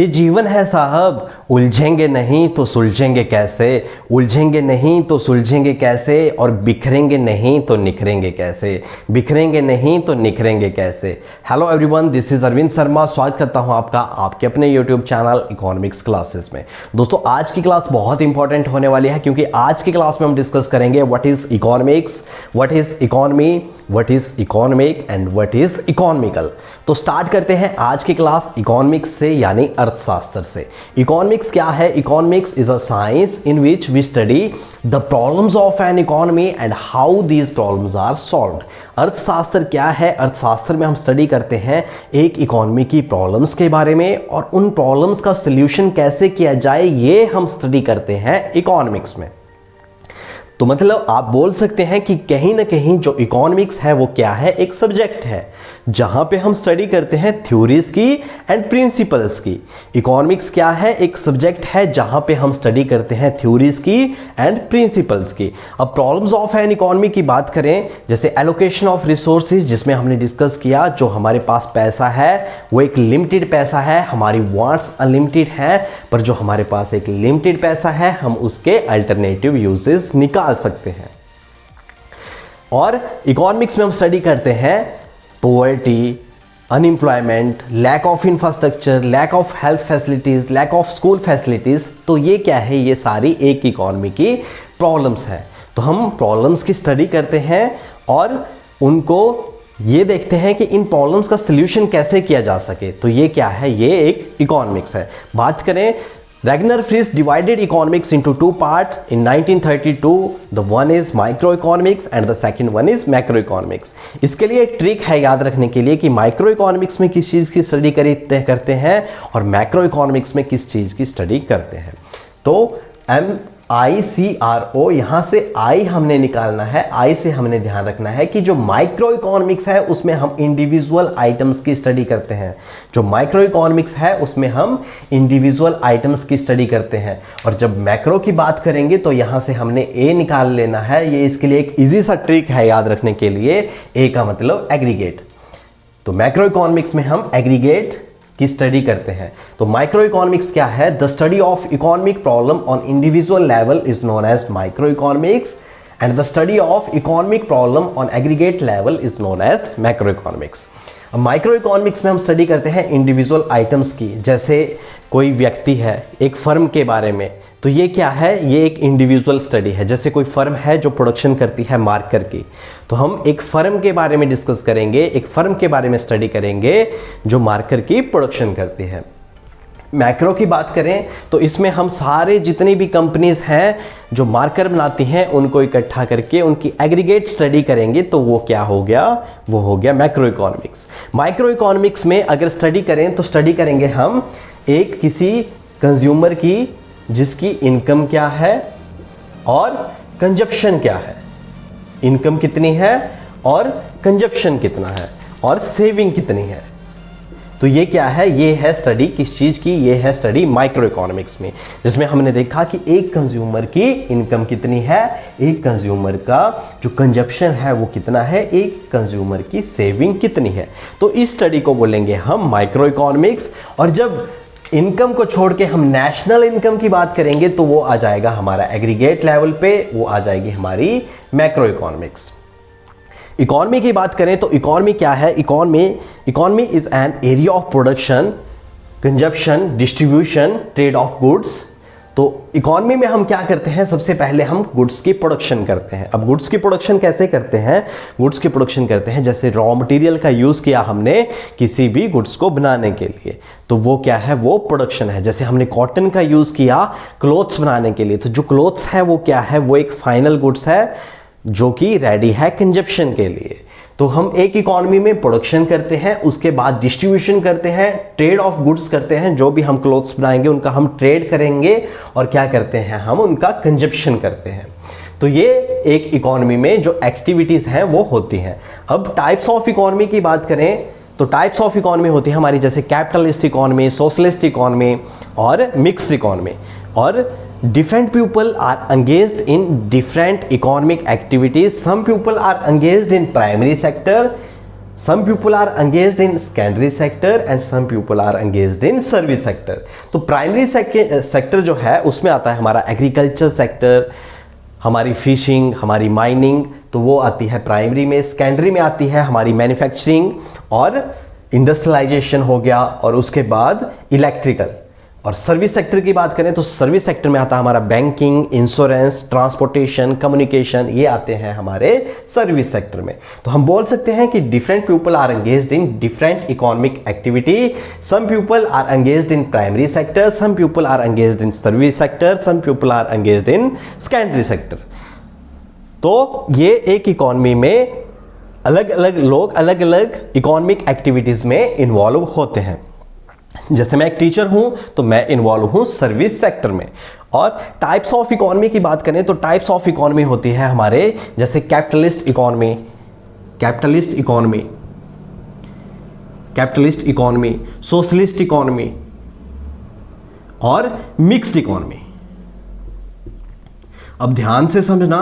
ये जीवन है साहब, उलझेंगे नहीं तो सुलझेंगे कैसे, उलझेंगे नहीं तो सुलझेंगे कैसे, और बिखरेंगे नहीं तो निखरेंगे कैसे, बिखरेंगे नहीं तो निखरेंगे कैसे। Hello everyone, this is Arvind Sharma. स्वागत करता हूं आपका आपके अपने यूट्यूब चैनल इकोनॉमिक्स क्लासेस में। दोस्तों, आज की क्लास बहुत इंपॉर्टेंट होने वाली है, क्योंकि आज की क्लास में हम डिस्कस करेंगे what is economics, what is economy, what is economic and what is economical. तो स्टार्ट करते हैं आज की क्लास इकोनॉमिक्स से, यानी अर्थशास्त्र से। इकोनॉमिक्स क्या है? Economics is a science in which we study the problems of an economy and how these problems are solved. अर्थशास्त्र क्या है? अर्थशास्त्र में हम स्टडी करते हैं एक इकोनॉमी की प्रॉब्लम्स के बारे में, और उन प्रॉब्लम्स का सॉल्यूशन कैसे किया जाए ये हम स्टडी करते हैं इकोनॉमिक्स में। तो मतलब आप बोल सकते हैं कि कहीं ना कहीं जो इकोनॉमिक्स है वो क्या है? एक सब्जेक्ट है जहां पे हम स्टडी करते हैं थ्योरीज की एंड प्रिंसिपल्स की। इकोनॉमिक्स क्या है? एक सब्जेक्ट है जहां पे हम स्टडी करते हैं थ्योरीज की एंड प्रिंसिपल्स की। अब प्रॉब्लम्स ऑफ एन इकोनॉमी की बात करें, जैसे एलोकेशन ऑफ रिसोर्सेज, जिसमें हमने डिस्कस किया जो हमारे पास पैसा है वो एक लिमिटेड पैसा है, हमारी वांट्स अनलिमिटेड है, पर जो हमारे पास एक लिमिटेड पैसा है हम उसके अल्टरनेटिव यूजेस निकाल सकते हैं। और इकोनॉमिक्स में हम स्टडी करते हैं poverty, unemployment, lack of infrastructure, lack of health facilities, lack of school facilities. तो ये क्या है? ये सारी एक इकोनॉमी की प्रॉब्लम्स हैं। तो हम प्रॉब्लम्स की स्टडी करते हैं और उनको ये देखते हैं कि इन प्रॉब्लम्स का सलूशन कैसे किया जा सके। तो ये क्या है? ये एक इकोनॉमिक्स है। बात करें, Ragnar Frisch divided economics into two parts in 1932. The one is microeconomics and the second one is macroeconomics. इसके लिए एक ट्रिक है याद रखने के लिए कि माइक्रो इकोनॉमिक्स में किस चीज़ की स्टडी करते हैं और मैक्रो इकोनॉमिक्स में किस चीज़ की स्टडी करते हैं। तो MICRO, यहाँ से I हमने निकालना है। I से हमने ध्यान रखना है कि जो माइक्रो इकोनॉमिक्स है उसमें हम इंडिविजुअल आइटम्स की स्टडी करते हैं, जो माइक्रो इकोनॉमिक्स है उसमें हम इंडिविजुअल आइटम्स की स्टडी करते हैं। और जब मैक्रो की बात करेंगे तो यहाँ से हमने A निकाल लेना है। ये इसके लिए एक ईजी सा ट्रिक है याद रखने के लिए। A का मतलब एग्रीगेट। तो मैक्रो इकोनॉमिक्स में हम एग्रीगेट की स्टडी करते हैं। तो माइक्रो इकोनॉमिक्स क्या है? The study of economic problem on individual level is known as microeconomics and the study of economic problem on aggregate level is known as macroeconomics. अब microeconomics में हम study करते हैं individual items की। जैसे कोई व्यक्ति है, एक फर्म के बारे में, तो ये क्या है? ये एक इंडिविजुअल स्टडी है। जैसे कोई फर्म है जो प्रोडक्शन करती है मार्कर की, तो हम एक फर्म के बारे में डिस्कस करेंगे, एक फर्म के बारे में स्टडी करेंगे जो मार्कर की प्रोडक्शन करती है। मैक्रो की बात करें तो इसमें हम सारे जितनी भी कंपनीज हैं जो मार्कर बनाती हैं उनको इकट्ठा करके उनकी एग्रीगेट स्टडी करेंगे। तो वो क्या हो गया? वो हो गया मैक्रो इकोनॉमिक्स। माइक्रो इकोनॉमिक्स में अगर स्टडी करें तो स्टडी करेंगे हम एक किसी कंज्यूमर की जिसकी इनकम क्या है और कंजप्शन क्या है। इनकम कितनी है और कंजप्शन कितना है और सेविंग कितनी है। तो ये क्या है? ये है स्टडी किस चीज की? ये है स्टडी माइक्रो इकोनॉमिक्स में, जिसमें हमने देखा कि एक कंज्यूमर की इनकम कितनी है, एक कंज्यूमर का जो कंजप्शन है वो कितना है, एक कंज्यूमर की सेविंग कितनी है। तो इस स्टडी को बोलेंगे हम माइक्रो इकोनॉमिक्स। और जब इनकम को छोड़ के हम नेशनल इनकम की बात करेंगे तो वो आ जाएगा हमारा एग्रीगेट लेवल पे, वो आ जाएगी हमारी मैक्रो इकोनॉमिक्स। इकोनॉमी की बात करें तो इकोनॉमी क्या है? Economy is an area of production, consumption, distribution, trade off goods. तो इकोनॉमी में हम क्या करते हैं? सबसे पहले हम गुड्स की प्रोडक्शन करते हैं। अब गुड्स की प्रोडक्शन कैसे करते हैं? गुड्स की प्रोडक्शन करते हैं जैसे रॉ मटेरियल का यूज किया हमने किसी भी गुड्स को बनाने के लिए, तो वो क्या है? वो प्रोडक्शन है। जैसे हमने कॉटन का यूज किया क्लोथ्स बनाने के लिए, तो जो क्लोथ्स है वो क्या है? वो एक फाइनल गुड्स है जो कि रेडी है कंजप्शन के लिए। तो हम एक इकोनॉमी में प्रोडक्शन करते हैं, उसके बाद डिस्ट्रीब्यूशन करते हैं, ट्रेड ऑफ गुड्स करते हैं, जो भी हम क्लोथ्स बनाएंगे उनका हम ट्रेड करेंगे, और क्या करते हैं? हम उनका कंजप्शन करते हैं। तो ये एक इकोनॉमी में जो एक्टिविटीज हैं वो होती हैं। अब टाइप्स ऑफ इकोनॉमी की बात करें तो टाइप्स ऑफ इकोनॉमी होती है हमारी, जैसे कैपिटलिस्ट इकोनॉमी, सोशलिस्ट इकोनॉमी और मिक्स्ड इकोनॉमी। और different people are engaged in different economic activities. Some people are engaged in primary sector, Some people are engaged in secondary sector and some people are engaged in service sector. तो primary sector जो है उसमें आता है हमारा agriculture sector, हमारी fishing, हमारी mining, तो वो आती है प्राइमरी में। सेकेंडरी में आती है हमारी मैन्युफैक्चरिंग और इंडस्ट्रियलाइजेशन हो गया, और उसके बाद इलेक्ट्रिकल। और सर्विस सेक्टर की बात करें तो सर्विस सेक्टर में आता है हमारा बैंकिंग, इंश्योरेंस, ट्रांसपोर्टेशन, कम्युनिकेशन, ये आते हैं हमारे सर्विस सेक्टर में। तो हम बोल सकते हैं कि different people are engaged in different economic activity. Some people are engaged in primary sector, some people are engaged in service sector, some people are engaged in secondary sector. तो ये एक इकोनॉमी में अलग अलग लोग अलग अलग इकोनॉमिक एक्टिविटीज में इन्वॉल्व होते हैं। जैसे मैं एक टीचर हूं तो मैं इन्वॉल्व हूं सर्विस सेक्टर में। और टाइप्स ऑफ इकोनॉमी की बात करें तो टाइप्स ऑफ इकोनॉमी होती है हमारे, जैसे capitalist economy, capitalist economy, capitalist economy, socialist economy और मिक्स्ड इकोनॉमी। अब ध्यान से समझना,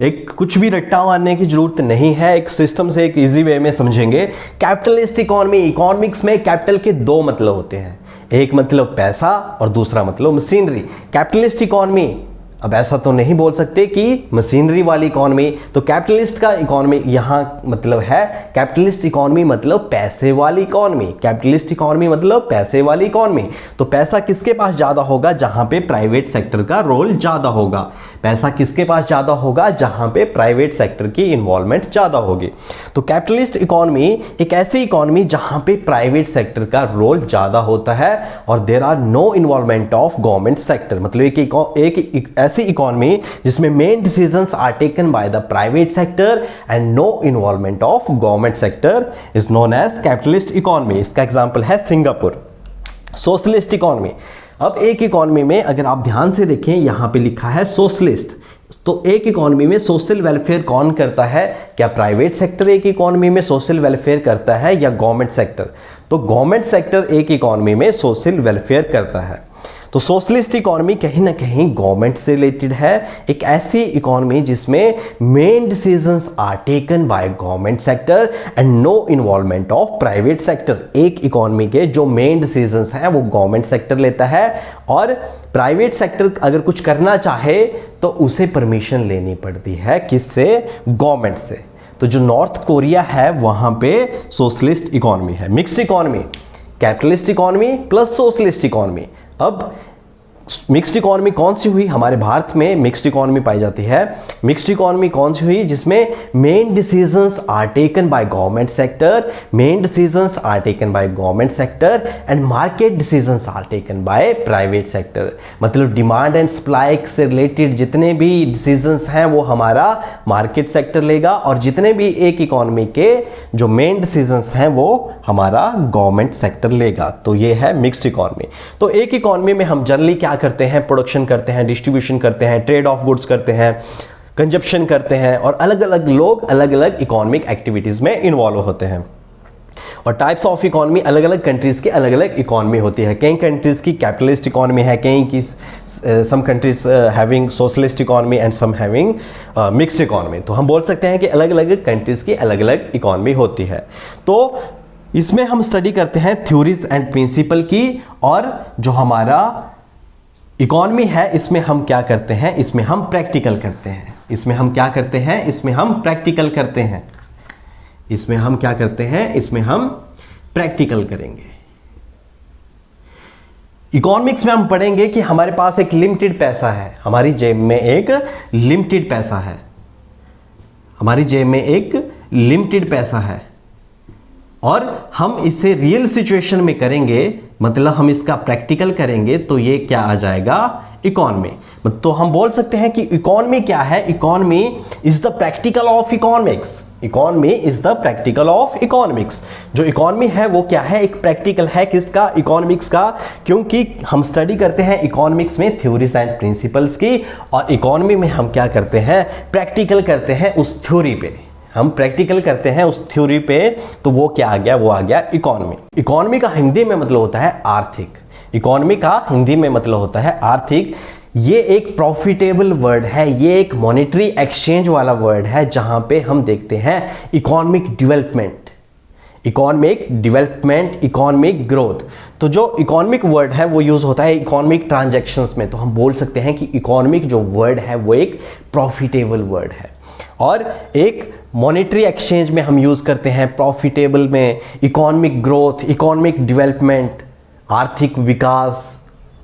एक कुछ भी रट्टा मारने की जरूरत नहीं है, एक सिस्टम से एक इजी वे में समझेंगे। कैपिटलिस्ट इकोनॉमी, इकोनॉमिक्स में कैपिटल के दो मतलब होते हैं, एक मतलब पैसा और दूसरा मतलब मशीनरी। कैपिटलिस्ट इकोनॉमी, अब ऐसा तो नहीं बोल सकते कि मशीनरी वाली इकोनॉमी, तो कैपिटलिस्ट का इकोनॉमी यहां मतलब है, कैपिटलिस्ट इकोनॉमी मतलब पैसे वाली इकोनॉमी, कैपिटलिस्ट इकोनॉमी मतलब पैसे वाली इकोनॉमी। तो पैसा किसके पास ज्यादा होगा? जहां पे प्राइवेट सेक्टर का रोल ज्यादा होगा। पैसा किसके पास ज्यादा होगा? जहां पे प्राइवेट सेक्टर की इन्वॉल्वमेंट ज्यादा होगी। तो कैपिटलिस्ट इकोनॉमी एक ऐसी इकोनॉमी जहां पे प्राइवेट सेक्टर का रोल ज्यादा होता है और there are no involvement of government sector. मतलब एक ऐसी इकोनॉमी जिसमें main decisions are taken by the private sector and no involvement of government sector is known as capitalist economy. इसका एग्जांपल है सिंगापुर। सोशलिस्ट इकोनॉमी, अब एक economy में अगर आप ध्यान से देखें यहां पे लिखा है सोशलिस्ट, तो एक इकोनॉमी में सोशल वेलफेयर कौन करता है? क्या प्राइवेट सेक्टर एक इकोनॉमी में सोशल वेलफेयर करता है या गवर्नमेंट सेक्टर? तो गवर्नमेंट सेक्टर एक इकोनॉमी में सोशल वेलफेयर करता है। तो सोशलिस्ट इकोनॉमी कहीं ना कहीं गवर्नमेंट से रिलेटेड है, एक ऐसी इकोनॉमी जिसमें main decisions are taken by government sector and no involvement of private sector. एक इकोनॉमी के जो मेन डिसीजंस हैं वो गवर्नमेंट सेक्टर लेता है और प्राइवेट सेक्टर अगर कुछ करना चाहे तो उसे परमिशन लेनी पड़ती है, किससे? गवर्नमेंट से। तो जो नॉर्थ कोरिया है वहां पे सोशलिस्ट इकोनॉमी है। Mixed economy, capitalist economy plus socialist economy. अब मिक्स्ड इकोनॉमी कौन सी हुई? हमारे भारत में मिक्स्ड इकोनॉमी पाई जाती है। मिक्स्ड इकोनॉमी कौन सी हुई? जिसमें main decisions are taken by government sector, main decisions are taken by government sector and market decisions are taken by private sector. मतलब डिमांड एंड सप्लाई से रिलेटेड जितने भी डिसीजंस हैं वो हमारा मार्केट सेक्टर लेगा और जितने भी एक इकोनॉमी के जो मेन डिसीजंस हैं वो हमारा गवर्नमेंट सेक्टर लेगा। तो ये है मिक्स्ड इकोनॉमी। तो एक इकोनॉमी में हम जनरली क्या करते हैं? प्रोडक्शन करते हैं, डिस्ट्रीब्यूशन करते हैं, ट्रेड ऑफ गुड्स करते हैं, कंजप्शन करते हैं और अलग अलग लोग अलग अलग इकोनॉमिक एक्टिविटीज में इन्वॉल्व होते हैं। और टाइप्स ऑफ इकोनॉमी अलग अलग कंट्रीज की अलग अलग इकोनॉमी होती है। कई कंट्रीज की कैपिटलिस्ट इकोनॉमी है, कई की some countries having socialist economy and some having mixed economy। तो हम बोल सकते हैं कि अलग अलग कंट्रीज की अलग अलग इकोनॉमी होती है। तो इसमें हम स्टडी करते हैं थ्योरीज एंड प्रिंसिपल की, और जो हमारा इकोनॉमी है इसमें हम क्या करते हैं? इसमें हम प्रैक्टिकल करते हैं। इसमें हम क्या करते हैं? इसमें हम प्रैक्टिकल करते हैं। इसमें हम क्या करते हैं? इसमें हम प्रैक्टिकल करेंगे। इकोनॉमिक्स में हम पढ़ेंगे कि हमारे पास एक लिमिटेड पैसा है, हमारी जेब में एक लिमिटेड पैसा है, हमारी जेब में एक लिमिटेड पैसा है और हम इसे रियल सिचुएशन में करेंगे, मतलब हम इसका प्रैक्टिकल करेंगे तो ये क्या आ जाएगा? इकोनॉमी। तो हम बोल सकते हैं कि इकोनॉमी क्या है? Economy is the practical of economics. Economy is the practical of economics. जो इकोनॉमी है वो क्या है? एक प्रैक्टिकल है, किसका? इकोनॉमिक्स का। क्योंकि हम स्टडी करते हैं इकोनॉमिक्स में थ्योरीज एंड प्रिंसिपल्स की, और इकोनॉमी में हम क्या करते हैं? प्रैक्टिकल करते हैं उस थ्योरी पे। हम प्रैक्टिकल करते हैं उस थ्योरी पे, तो वो क्या आ गया? वो आ गया इकोनॉमी। इकोनॉमी का हिंदी में मतलब होता है आर्थिक। इकोनॉमी का हिंदी में मतलब होता है आर्थिक। ये एक प्रॉफिटेबल वर्ड है, ये एक मॉनेटरी एक्सचेंज वाला वर्ड है, जहां पे हम देखते हैं economic development. Economic development, economic growth. तो जो इकोनॉमिक वर्ड है वो यूज होता है इकोनॉमिक ट्रांजैक्शंस में। तो हम बोल सकते हैं कि इकोनॉमिक जो वर्ड है वो एक प्रॉफिटेबल वर्ड है, और एक मॉनेटरी एक्सचेंज में हम यूज करते हैं प्रॉफिटेबल में इकोनॉमिक ग्रोथ, इकोनॉमिक डेवलपमेंट, आर्थिक विकास,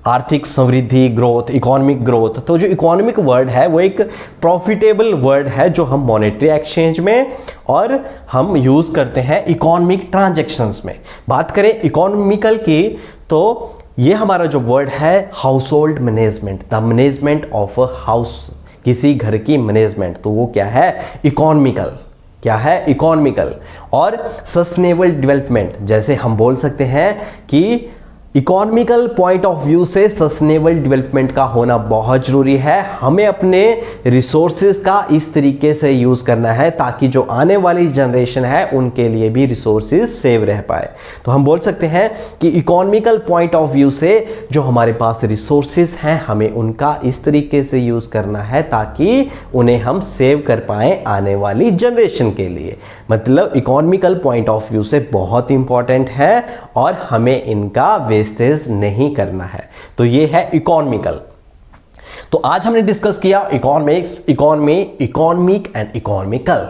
आर्थिक समृद्धि, ग्रोथ, इकोनॉमिक ग्रोथ। तो जो इकोनॉमिक वर्ड है वो एक प्रॉफिटेबल वर्ड है जो हम मॉनेटरी एक्सचेंज में और हम यूज करते हैं इकोनॉमिक ट्रांजैक्शंस में। बात करें इकोनॉमिकल की, तो ये हमारा जो वर्ड है house hold management, the management of a house, किसी घर की मैनेजमेंट, तो वो क्या है, इकोनॉमिकल। क्या है, इकोनॉमिकल। और सस्टेनेबल डेवलपमेंट, जैसे हम बोल सकते हैं कि इकोनॉमिकल पॉइंट ऑफ व्यू से सस्टेनेबल डेवलपमेंट का होना बहुत जरूरी है। हमें अपने रिसोर्सेज का इस तरीके से यूज करना है ताकि जो आने वाली जनरेशन है उनके लिए भी रिसोर्सेज सेव रह पाए। तो हम बोल सकते हैं कि इकोनॉमिकल पॉइंट ऑफ व्यू से जो हमारे पास रिसोर्सेज हैं हमें उनका इस तरीके से यूज करना है ताकि उन्हें हम सेव कर पाए आने वाली जनरेशन के लिए। मतलब इकोनॉमिकल पॉइंट ऑफ व्यू से बहुत इंपॉर्टेंट है और हमें इनका वेस्टेज नहीं करना है। तो ये है इकोनॉमिकल। तो आज हमने डिस्कस किया इकोनॉमिक्स, इकोनॉमिक एंड इकोनॉमिकल।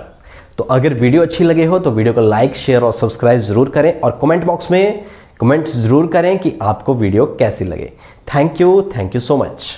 तो अगर वीडियो अच्छी लगे हो तो वीडियो को लाइक, शेयर और सब्सक्राइब जरूर करें, और कमेंट बॉक्स में कमेंट जरूर करें कि आपको वीडियो कैसी लगे। Thank you so much.